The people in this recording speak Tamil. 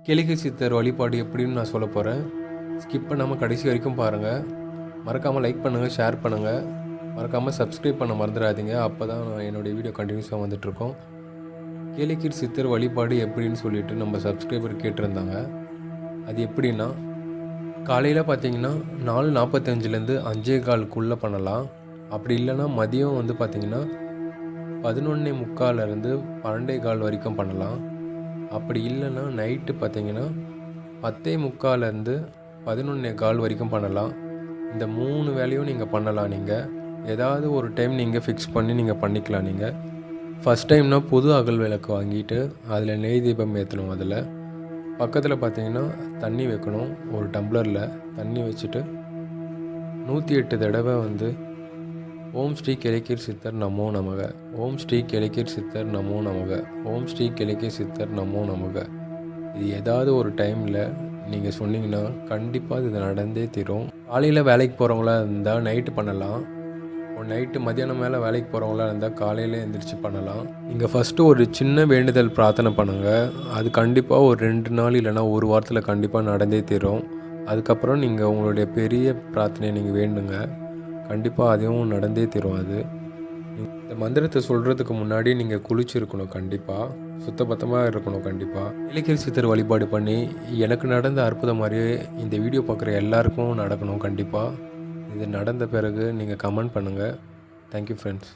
கேளிக்கை சித்தர் வழிபாடு எப்படின்னு நான் சொல்ல போகிறேன். ஸ்கிப் பண்ணாமல் கடைசி வரைக்கும் பாருங்கள். மறக்காமல் லைக் பண்ணுங்கள், ஷேர் பண்ணுங்கள், மறக்காமல் சப்ஸ்கிரைப் பண்ண மறந்துடாதீங்க. அப்போ தான் என்னுடைய வீடியோ கண்டினியூஸாக வந்துட்டுருக்கோம். கேளிக்கை சித்தர் வழிபாடு எப்படின்னு சொல்லிட்டு நம்ம சப்ஸ்கிரைபர் கேட்டிருந்தாங்க. அது எப்படின்னா, காலையில் பார்த்தீங்கன்னா 4:45லேருந்து 5:15க்குள்ளே பண்ணலாம். அப்படி இல்லைன்னா மதியம் வந்து பார்த்திங்கன்னா 11:45லேருந்து 12:15 வரைக்கும் பண்ணலாம். அப்படி இல்லைன்னா நைட்டு பார்த்தீங்கன்னா 10:45லேருந்து 11:15 வரைக்கும் பண்ணலாம். இந்த 3 வேலையும் நீங்கள் பண்ணலாம். நீங்கள் ஏதாவது ஒரு டைம் நீங்கள் ஃபிக்ஸ் பண்ணி நீங்கள் பண்ணிக்கலாம். நீங்கள் ஃபஸ்ட் டைம்னால் புது அகல் விளக்கு வாங்கிட்டு அதில் நெய் தீபம் ஏற்றணும். அதில் பக்கத்தில் பார்த்தீங்கன்னா தண்ணி வைக்கணும். ஒரு டம்ளரில் தண்ணி வச்சுட்டு 108 தடவை வந்து ஓம் ஸ்ரீ கேளிக்கை சித்தர் நமோ நமக, ஓம் ஸ்ரீ கேளிக்கை சித்தர் நமோ நமக, ஓம் ஸ்ரீ கேளிக்கை சித்தர் நமோ நமக. இது ஏதாவது ஒரு டைமில் நீங்கள் சொன்னீங்கன்னா கண்டிப்பாக இது நடந்தே தீரும். காலையில் வேலைக்கு போகிறவங்களா இருந்தால் நைட்டு பண்ணலாம். நைட்டு மத்தியானம் மேலே வேலைக்கு போகிறவங்களா இருந்தால் காலையில் எழுந்திரிச்சு பண்ணலாம். நீங்கள் ஃபஸ்ட்டு ஒரு சின்ன வேண்டுதல் பிரார்த்தனை பண்ணுங்கள். அது கண்டிப்பாக ஒரு 2 நாள் இல்லைனா ஒரு வாரத்தில் கண்டிப்பாக நடந்தே தீரும். அதுக்கப்புறம் நீங்கள் உங்களுடைய பெரிய பிரார்த்தனையை நீங்கள் வேண்டுங்க. கண்டிப்பாக அதுவும் நடந்தே தீரும். அது இந்த மந்திரத்தை சொல்கிறதுக்கு முன்னாடி நீங்கள் குளிச்சிருக்கணும். கண்டிப்பாக சுத்தபத்தமாக இருக்கணும். கண்டிப்பாக கேளிக்கை சித்தர் வழிபாடு பண்ணி எனக்கு நடந்த அற்புதம் மாதிரியே இந்த வீடியோ பார்க்குற எல்லாருக்கும் நடக்கணும். கண்டிப்பாக இது நடந்த பிறகு நீங்கள் கமெண்ட் பண்ணுங்கள். Thank you friends.